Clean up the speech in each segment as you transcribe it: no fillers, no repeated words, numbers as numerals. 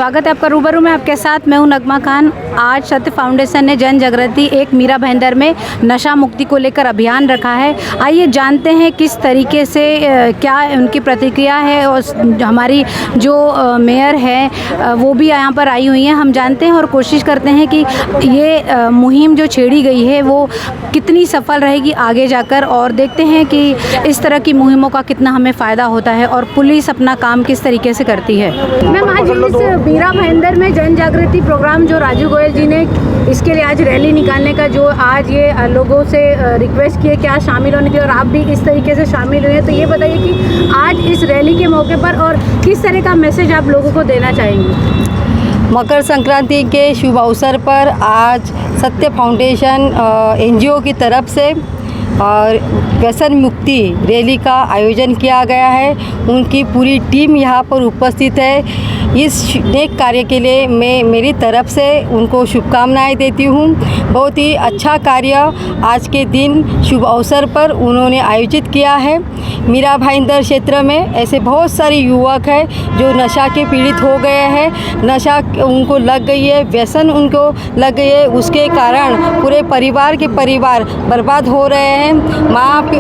स्वागत है आपका रूबरू में आपके साथ। मैं हूं नगमा खान। आज सत्य फाउंडेशन ने जन जागृति एक मीरा भाईंदर में नशा मुक्ति को लेकर अभियान रखा है। आइए जानते हैं किस तरीके से क्या उनकी प्रतिक्रिया है और हमारी जो मेयर है वो भी यहाँ पर आई हुई हैं। हम जानते हैं और कोशिश करते हैं कि ये मुहिम जो छेड़ी गई है वो कितनी सफल रहेगी आगे जाकर, और देखते हैं कि इस तरह की मुहिमों का कितना हमें फ़ायदा होता है और पुलिस अपना काम किस तरीके से करती है। मैम, आज इस मीरा भाईंदर में जन जागृति प्रोग्राम जो राजू गोयल जी ने इसके लिए आज रैली निकालने का जो आज ये लोगों से रिक्वेस्ट किए क्या शामिल होने के लिए, और आप भी इस तरीके से शामिल हुए हैं, तो ये बताइए कि आज इस रैली के मौके पर और किस तरह का मैसेज आप लोगों को देना चाहेंगे। मकर संक्रांति के शुभ अवसर पर आज सत्य फाउंडेशन एनजीओ की तरफ से और व्यसन मुक्ति रैली का आयोजन किया गया है। उनकी पूरी टीम यहाँ पर उपस्थित है। इस नेक कार्य के लिए मैं मेरी तरफ से उनको शुभकामनाएं देती हूँ। बहुत ही अच्छा कार्य आज के दिन शुभ अवसर पर उन्होंने आयोजित किया है। मीरा भाईंदर क्षेत्र में ऐसे बहुत सारे युवक हैं जो नशा के पीड़ित हो गए हैं। नशा उनको लग गई है, व्यसन उनको लग गई है, उसके कारण पूरे परिवार के परिवार बर्बाद हो रहे हैं।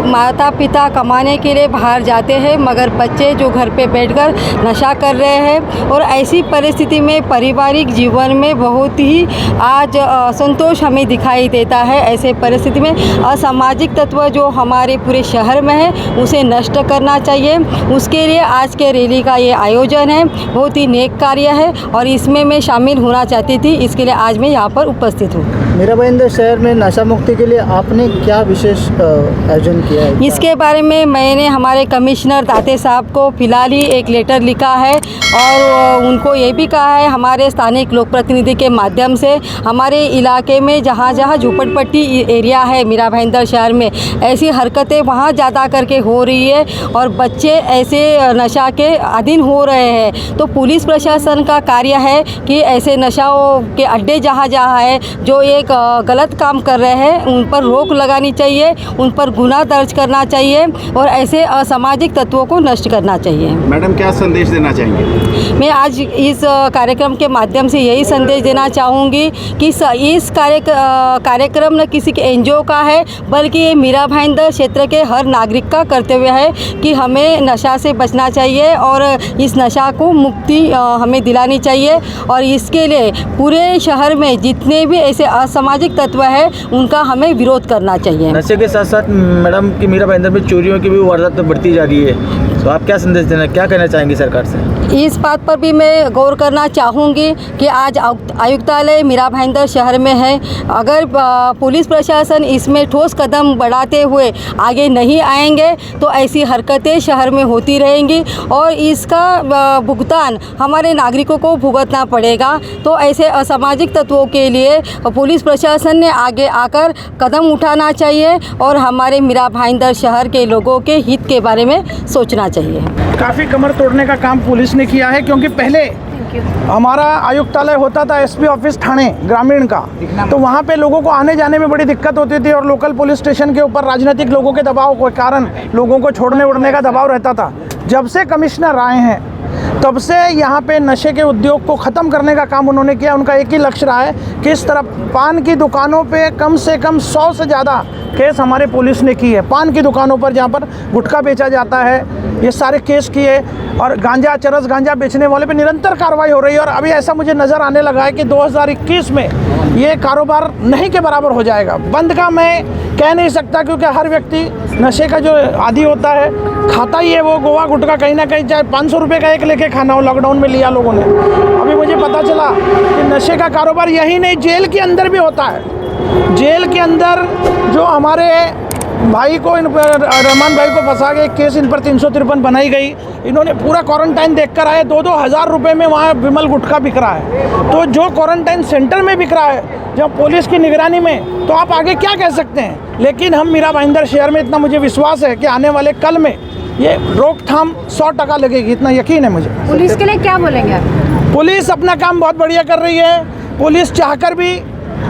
माता पिता कमाने के लिए बाहर जाते हैं मगर बच्चे जो घर पे बैठकर नशा कर रहे हैं, और ऐसी परिस्थिति में पारिवारिक जीवन में बहुत ही आज असंतोष हमें दिखाई देता है। ऐसे परिस्थिति में असामाजिक तत्व जो हमारे पूरे शहर में है उसे नष्ट करना चाहिए। उसके लिए आज के रैली का ये आयोजन है, बहुत ही नेक कार्य है और इसमें मैं शामिल होना चाहती थी। इसके लिए आज मैं यहाँ पर उपस्थित हूँ। मीरा भाईंदर शहर में नशा मुक्ति के लिए आपने क्या विशेष आयोजन किया है? इसके बारे में मैंने हमारे कमिश्नर ताते साहब को फिलहाल ही एक लेटर लिखा है और उनको ये भी कहा है हमारे स्थानिक लोक प्रतिनिधि के माध्यम से हमारे इलाके में जहाँ जहाँ झोपड़पट्टी एरिया है मीरा भाईंदर शहर में, ऐसी हरकतें वहाँ ज़्यादा करके हो रही है और बच्चे ऐसे नशा के अधीन हो रहे हैं। तो पुलिस प्रशासन का कार्य है कि ऐसे नशाओं के अड्डे जहाँ जहाँ है जो एक गलत काम कर रहे हैं उन पर रोक लगानी चाहिए, उन पर गुनाह दर्ज करना चाहिए और ऐसे असामाजिक तत्वों को नष्ट करना चाहिए। मैडम, क्या संदेश देना चाहेंगे? मैं आज इस कार्यक्रम के माध्यम से यही संदेश देना चाहूँगी कि इस कार्यक्रम न किसी के एनजीओ का है बल्कि ये मीरा भाईंदर क्षेत्र के हर नागरिक का कर्तव्य है कि हमें नशा से बचना चाहिए और इस नशा को मुक्ति हमें दिलानी चाहिए। और इसके लिए पूरे शहर में जितने भी ऐसे असामाजिक तत्व है उनका हमें विरोध करना चाहिए। नशे के साथ साथ मैडम की मीरा भाईंदर में चोरियों की भी वारदात बढ़ती जा रही है, तो आप क्या संदेश देना, क्या कहना चाहेंगे सरकार से? इस बात पर भी मैं गौर करना चाहूँगी कि आज आयुक्तालय मीरा भाईंदर शहर में है। अगर पुलिस प्रशासन इसमें ठोस कदम बढ़ाते हुए आगे नहीं आएंगे तो ऐसी हरकतें शहर में होती रहेंगी और इसका भुगतान हमारे नागरिकों को भुगतना पड़ेगा। तो ऐसे असामाजिक तत्वों के लिए पुलिस प्रशासन ने आगे आकर कदम उठाना चाहिए और हमारे मीरा भाईंदर शहर के लोगों के हित के बारे में सोचना चाहिए। काफ़ी कमर तोड़ने का काम पुलिस ने किया है, क्योंकि पहले हमारा आयुक्तालय होता था एसपी ऑफिस थाने ग्रामीण का, तो वहाँ पे लोगों को आने जाने में बड़ी दिक्कत होती थी और लोकल पुलिस स्टेशन के ऊपर राजनीतिक लोगों के दबाव के कारण लोगों को छोड़ने उड़ने का दबाव रहता था। जब से कमिश्नर आए हैं तब से यहाँ पे नशे के उद्योग को ख़त्म करने का काम उन्होंने किया। उनका एक ही लक्ष्य रहा है कि इस तरफ पान की दुकानों पे कम से कम 100 से ज़्यादा केस हमारे पुलिस ने की है। पान की दुकानों पर जहाँ पर गुटखा बेचा जाता है ये सारे केस किए, और गांजा चरस गांजा बेचने वाले पे निरंतर कार्रवाई हो रही है। और अभी ऐसा मुझे नज़र आने लगा है कि 2021 में ये कारोबार नहीं के बराबर हो जाएगा। बंद का मैं कह नहीं सकता क्योंकि हर व्यक्ति नशे का जो आदी होता है खाता ही है वो गोवा गुटखा कहीं ना कहीं, चाहे 500 रुपये का एक लेके खाना हो। लॉकडाउन में लिया लोगों ने। अभी मुझे पता चला कि नशे का कारोबार यही नहीं जेल के अंदर भी होता है। जेल के अंदर जो हमारे भाई को रहमान भाई को फंसा के केस इन पर 353 बनाई गई। इन्होंने पूरा क्वारंटाइन देख कर आए, 2-2 हज़ार रुपये में वहाँ विमल गुटखा बिक रहा है। तो जो क्वारंटाइन सेंटर में बिक रहा है जब पुलिस की निगरानी में, तो आप आगे क्या कह सकते हैं। लेकिन हम मीरा भाईंदर शहर में इतना मुझे विश्वास है कि आने वाले कल में ये रोकथाम 100% लगेगी, इतना यकीन है मुझे। पुलिस के लिए क्या बोलेंगे आप? पुलिस अपना काम बहुत बढ़िया कर रही है। पुलिस चाहकर भी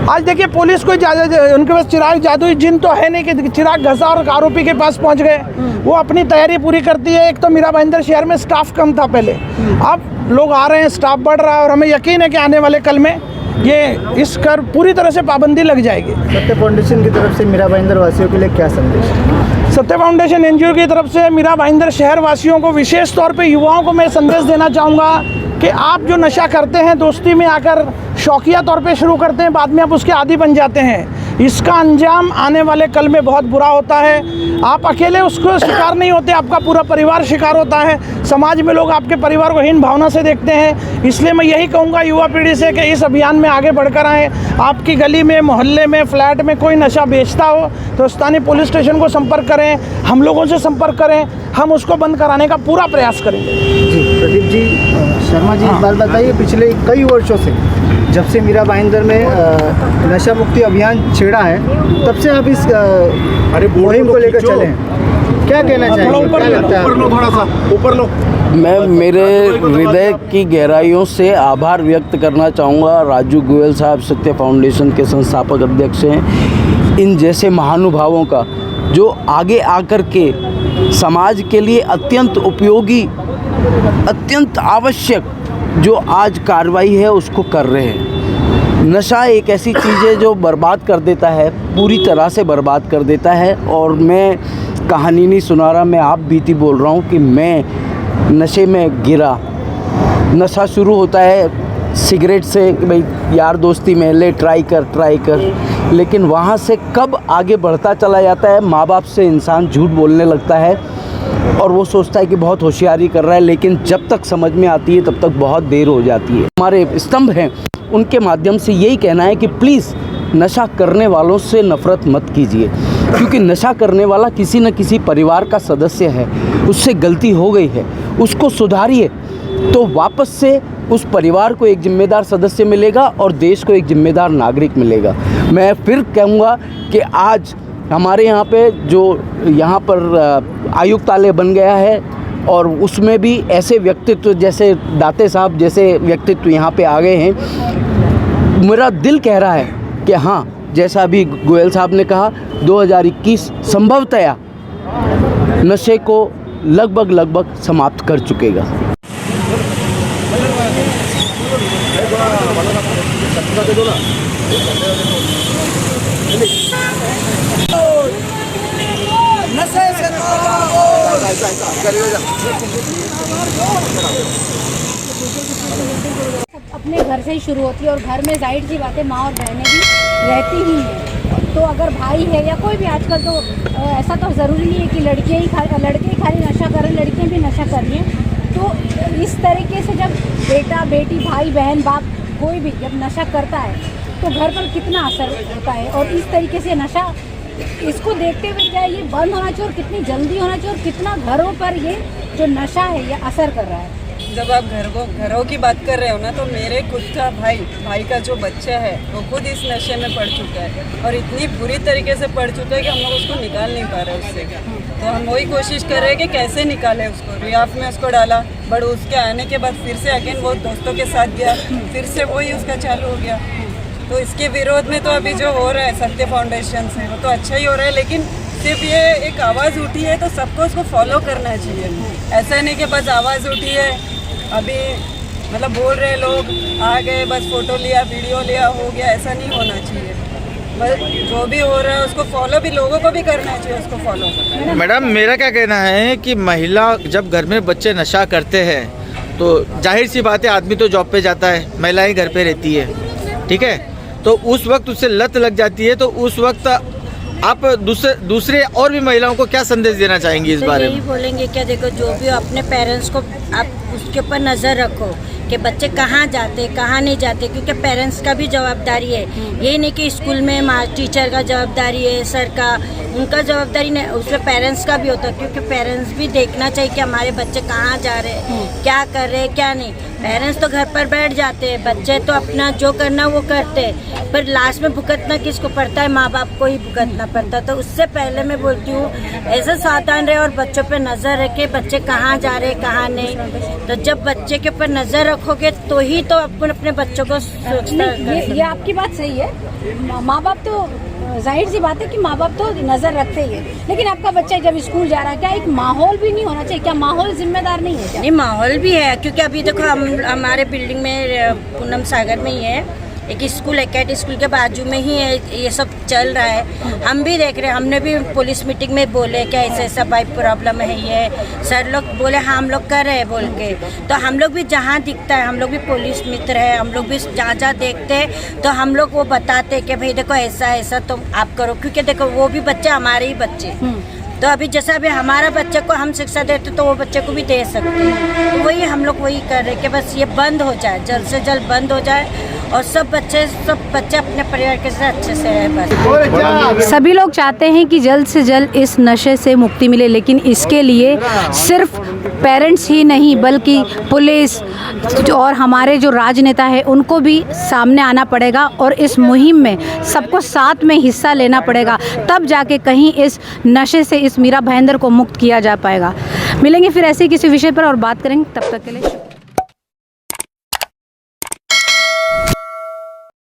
आज देखिए पुलिस को उनके पास चिराग जादुई जिन तो है नहीं कि चिराग घसा और आरोपी के पास पहुंच गए। वो अपनी तैयारी पूरी करती है। एक तो मीरा भाईंदर शहर में स्टाफ कम था पहले, अब लोग आ रहे हैं, स्टाफ बढ़ रहा है और हमें यकीन है कि आने वाले कल में ये इस कर पूरी तरह से पाबंदी लग जाएगी। सत्य फाउंडेशन की तरफ से मीरा भाईंदर वासियों के लिए क्या संदेश है? सत्य फाउंडेशन एनजीओ की तरफ से मीरा भाईंदर शहर वासियों को, विशेष तौर पे युवाओं को मैं संदेश देना चाहूँगा कि आप जो नशा करते हैं, दोस्ती में आकर शौकिया तौर पे शुरू करते हैं, बाद में आप उसके आदी बन जाते हैं। इसका अंजाम आने वाले कल में बहुत बुरा होता है। आप अकेले उसको शिकार नहीं होते, आपका पूरा परिवार शिकार होता है। समाज में लोग आपके परिवार को हीन भावना से देखते हैं। इसलिए मैं यही कहूँगा युवा पीढ़ी से कि इस अभियान में आगे बढ़कर आएँ। आपकी गली में, मोहल्ले में, फ्लैट में कोई नशा बेचता हो तो स्थानीय पुलिस स्टेशन को संपर्क करें, हम लोगों से संपर्क करें, हम उसको बंद कराने का पूरा प्रयास करेंगे। जी प्रदीप जी शर्मा जी, एक बात बताइए, पिछले कई वर्षों से जब से मीरा भाईंदर में नशा मुक्ति अभियान छेड़ा है, तब से आप इस मुहिम को लेकर चले हैं, क्या कहना चाहेंगे? क्या लगता है आपको? थोड़ा सा ऊपर लो। मैं मेरे हृदय की गहराइयों से आभार व्यक्त करना चाहूँगा। राजू गोयल साहब सत्य फाउंडेशन के संस्थापक अध्यक्ष हैं। इन जैसे महानुभावों का जो आगे आकर के समाज के लिए अत्यंत उपयोगी, अत्यंत आवश्यक जो आज कार्रवाई है उसको कर रहे हैं। नशा एक ऐसी चीज़ है जो बर्बाद कर देता है, पूरी तरह से बर्बाद कर देता है। और मैं कहानी नहीं सुना रहा, मैं आप बीती बोल रहा हूँ कि मैं नशे में गिरा। नशा शुरू होता है सिगरेट से कि भाई यार दोस्ती में ले, ट्राई कर, लेकिन वहाँ से कब आगे बढ़ता चला जाता है, माँ बाप से इंसान झूठ बोलने लगता है और वो सोचता है कि बहुत होशियारी कर रहा है, लेकिन जब तक समझ में आती है तब तक बहुत देर हो जाती है। हमारे स्तंभ हैं, उनके माध्यम से यही कहना है कि प्लीज़ नशा करने वालों से नफ़रत मत कीजिए, क्योंकि नशा करने वाला किसी न किसी परिवार का सदस्य है, उससे गलती हो गई है, उसको सुधारिए तो वापस से उस परिवार को एक जिम्मेदार सदस्य मिलेगा और देश को एक जिम्मेदार नागरिक मिलेगा। मैं फिर कहूँगा कि आज हमारे यहाँ पे जो यहाँ पर आयुक्तालय बन गया है और उसमें भी ऐसे व्यक्तित्व जैसे दाते साहब जैसे व्यक्तित्व यहाँ पे आ गए हैं। मेरा दिल कह रहा है कि हाँ, जैसा अभी गोयल साहब ने कहा, 2021 संभवतया नशे को लगभग समाप्त कर चुकेगा। अपने घर से ही शुरू होती है और घर में जाहिर सी बात है माँ और बहनें भी रहती ही हैं। तो अगर भाई है या कोई भी, आजकल तो ऐसा तो ज़रूरी नहीं है कि लड़के ही खाली नशा करें, लड़कियाँ भी नशा कर रही हैं। तो इस तरीके से जब बेटा बेटी, भाई बहन, बाप कोई भी जब नशा करता है तो घर पर कितना असर होता है। और इस तरीके से नशा, इसको देखते हुए क्या ये बंद होना चाहिए और कितनी जल्दी होना चाहिए और कितना घरों पर ये जो नशा है ये असर कर रहा है। जब आप घरों की बात कर रहे हो ना, तो मेरे खुद का भाई का जो बच्चा है वो खुद इस नशे में पड़ चुका है और इतनी बुरी तरीके से पड़ चुका है कि हम लोग उसको निकाल नहीं पा रहे उससे। तो हम वही कोशिश कर रहे हैं कि कैसे निकालें उसको। रियाफ में उसको डाला, बट उसके आने के बाद फिर से अगेन वो दोस्तों के साथ गया, फिर से वही उसका चालू हो गया। तो इसके विरोध में तो अभी जो हो रहा है सत्य फाउंडेशन से, वो तो अच्छा ही हो रहा है, लेकिन सिर्फ ये एक आवाज़ उठी है तो सबको उसको फॉलो करना चाहिए। ऐसा नहीं कि बस आवाज़ उठी है, अभी मतलब बोल रहे लोग आ गए, बस फ़ोटो लिया, वीडियो लिया, हो गया, ऐसा नहीं होना चाहिए। बस जो भी हो रहा है उसको फॉलो भी लोगों को भी करना चाहिए, उसको फॉलो। मैडम, मेरा क्या कहना है कि महिला जब घर में बच्चे नशा करते हैं तो जाहिर सी बात है आदमी तो जॉब पे जाता है, महिलाएं घर पे रहती है, ठीक है। तो उस वक्त उससे लत लग जाती है, तो उस वक्त आप दूसरे और भी महिलाओं को क्या संदेश देना चाहेंगी इस बारे में? यही बोलेंगे क्या, देखो जो भी अपने पेरेंट्स को आप उसके ऊपर नज़र रखो कि बच्चे कहाँ जाते कहाँ नहीं जाते, क्योंकि पेरेंट्स का भी जवाबदारी है। यही नहीं कि स्कूल में टीचर का जवाबदारी है, सर का, उनका जवाबदारी नहीं, उसमें पेरेंट्स का भी होता है, क्योंकि पेरेंट्स भी देखना चाहिए कि हमारे बच्चे कहाँ जा रहे हैं, क्या कर रहे हैं, क्या नहीं। पेरेंट्स तो घर पर बैठ जाते हैं, बच्चे तो अपना जो करना वो करते हैं, पर लास्ट में भुगतना किसको पड़ता है? माँ बाप को ही भुगतना पड़ता है। तो उससे पहले मैं बोलती हूँ ऐसे सावधान रहे और बच्चों पे नज़र रखे, बच्चे कहाँ जा रहे कहाँ नहीं। तो जब बच्चे के ऊपर नज़र रखोगे तो ही तो अपन अपने बच्चों को सुरक्षा ये आपकी बात सही है। माँ बाप तो जाहिर सी बात है कि माँ बाप तो नज़र रखते ही है, लेकिन आपका बच्चा जब स्कूल जा रहा है, क्या एक माहौल भी नहीं होना चाहिए? क्या माहौल जिम्मेदार नहीं है क्या? नहीं, माहौल भी है, क्योंकि अभी देखो हम हमारे बिल्डिंग में पूनम सागर में ही है एक स्कूल, एकेडमी स्कूल के बाजू में ही है, ये सब चल रहा है। हम भी देख रहे हैं, हमने भी पुलिस मीटिंग में बोले कि ऐसा ऐसा भाई प्रॉब्लम है, ये सर लोग बोले हाँ हम लोग कर रहे हैं बोल के। तो हम लोग भी जहाँ दिखता है, हम लोग भी पुलिस मित्र है, हम लोग भी जहाँ जहाँ देखते हैं तो हम लोग वो बताते हैं कि भाई देखो ऐसा ऐसा तो आप करो, क्योंकि देखो वो भी बच्चे हमारे ही बच्चे। तो अभी जैसा अभी हमारा बच्चे को हम शिक्षा देते तो वो बच्चे को भी दे सकते हैं। तो वही हम लोग वही कर रहे हैं कि बस ये बंद हो जाए, जल्द से जल्द बंद हो जाए और सब बच्चे अपने परिवार के साथ अच्छे से रहे बस। सभी लोग चाहते हैं कि जल्द से जल्द इस नशे से मुक्ति मिले, लेकिन इसके लिए सिर्फ पेरेंट्स ही नहीं बल्कि पुलिस और हमारे जो राजनेता है उनको भी सामने आना पड़ेगा और इस मुहिम में सबको साथ में हिस्सा लेना पड़ेगा, तब जाके कहीं इस नशे से इस मीरा भाईंदर को मुक्त किया जा पाएगा। मिलेंगे फिर ऐसे किसी विषय पर और बात करेंगे, तब तक के लिए शुक्रिया।